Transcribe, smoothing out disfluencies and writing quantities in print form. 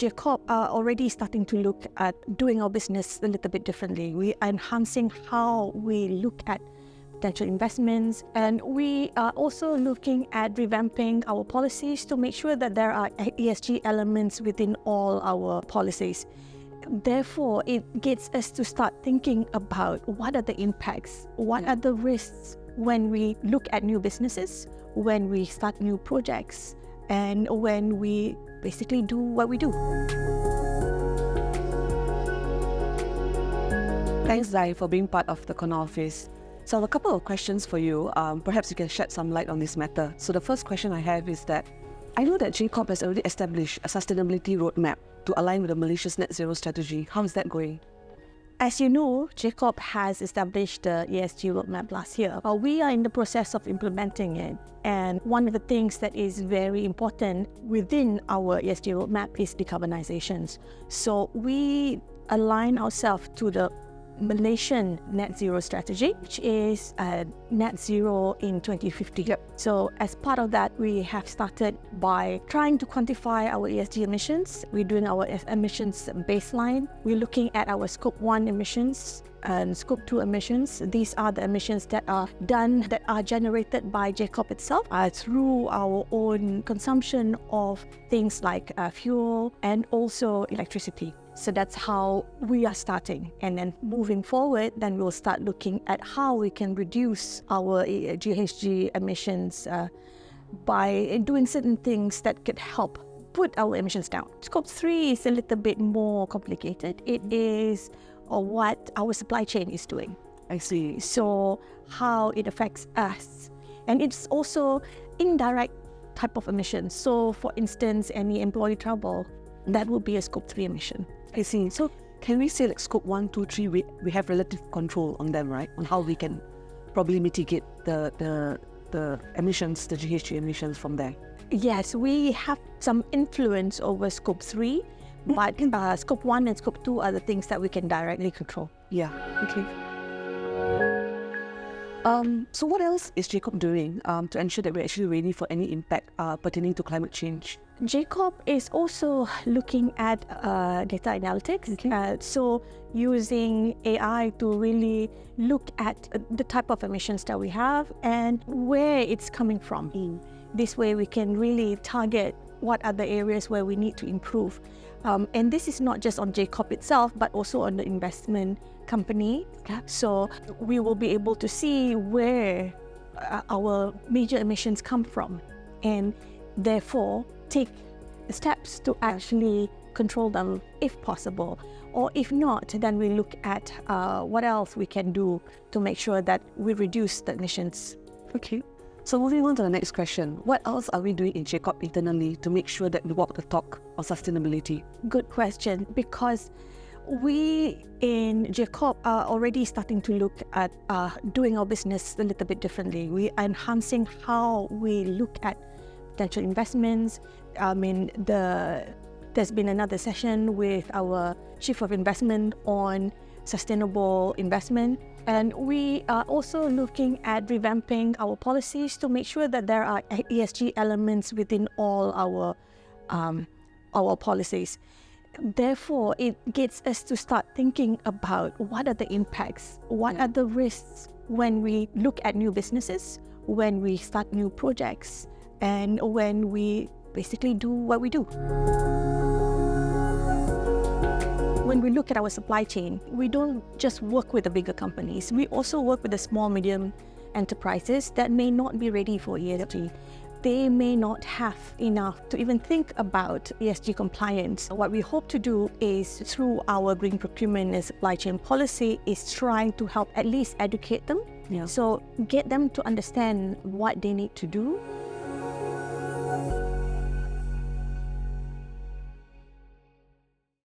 JCorp are already starting to look at doing our business a little bit differently. We are enhancing how we look at potential investments, and we are also looking at revamping our policies to make sure that there are ESG elements within all our policies. Therefore, it gets us to start thinking about what are the impacts, what are the risks when we look at new businesses, when we start new projects, and when we basically do what we do. Thanks, Zai, for being part of the corner office. So I have a couple of questions for you. Perhaps you can shed some light on this matter. So the first question I have is that I know that JCorp has already established a sustainability roadmap to align with the Malaysia's net zero strategy. How is that going? As you know, JCorp has established the ESG roadmap last year. We are in the process of implementing it. And one of the things that is very important within our ESG roadmap is decarbonisation. So we align ourselves to the Malaysian net zero strategy, which is net zero in 2050. So as part of that, we have started by trying to quantify our ESG emissions. We're doing our emissions baseline. We're looking at our scope 1 emissions and scope 2 emissions. These are the emissions that are generated by JCorp itself through our own consumption of things like fuel and also electricity. So that's how we are starting. And then moving forward, then we'll start looking at how we can reduce our GHG emissions by doing certain things that could help put our emissions down. Scope 3 is a little bit more complicated. It is what our supply chain is doing. I see. So how it affects us. And it's also indirect type of emissions. So for instance, any employee travel, that will be a scope 3 emission. I see. So can we say like scope 1, 2, 3, we have relative control on them, right? On how we can probably mitigate the emissions, the GHG emissions from there. Yes, we have some influence over scope 3, but scope 1 and scope 2 are the things that we can directly control. Yeah, okay. So what else is JCorp doing to ensure that we're actually ready for any impact pertaining to climate change? JCorp is also looking at data analytics. So using AI to really look at the type of emissions that we have and where it's coming from. This way we can really target what are the areas where we need to improve. And this is not just on JCorp itself, but also on the investment company. So we will be able to see where our major emissions come from and therefore take steps to actually control them if possible. Or if not, then we look at what else we can do to make sure that we reduce the emissions. Okay. So moving on to the next question, what else are we doing in JCorp internally to make sure that we walk the talk on sustainability? Good question, because we in JCorp are already starting to look at doing our business a little bit differently. We are enhancing how we look at potential investments. There's been another session with our Chief of Investment on sustainable investment. And we are also looking at revamping our policies to make sure that there are ESG elements within all our policies. Therefore, it gets us to start thinking about what are the impacts, what are the risks when we look at new businesses, when we start new projects, and when we basically do what we do. When we look at our supply chain, we don't just work with the bigger companies. We also work with the small, medium enterprises that may not be ready for ESG. They may not have enough to even think about ESG compliance. What we hope to do is, through our green procurement and supply chain policy, is trying to help at least educate them. So get them to understand what they need to do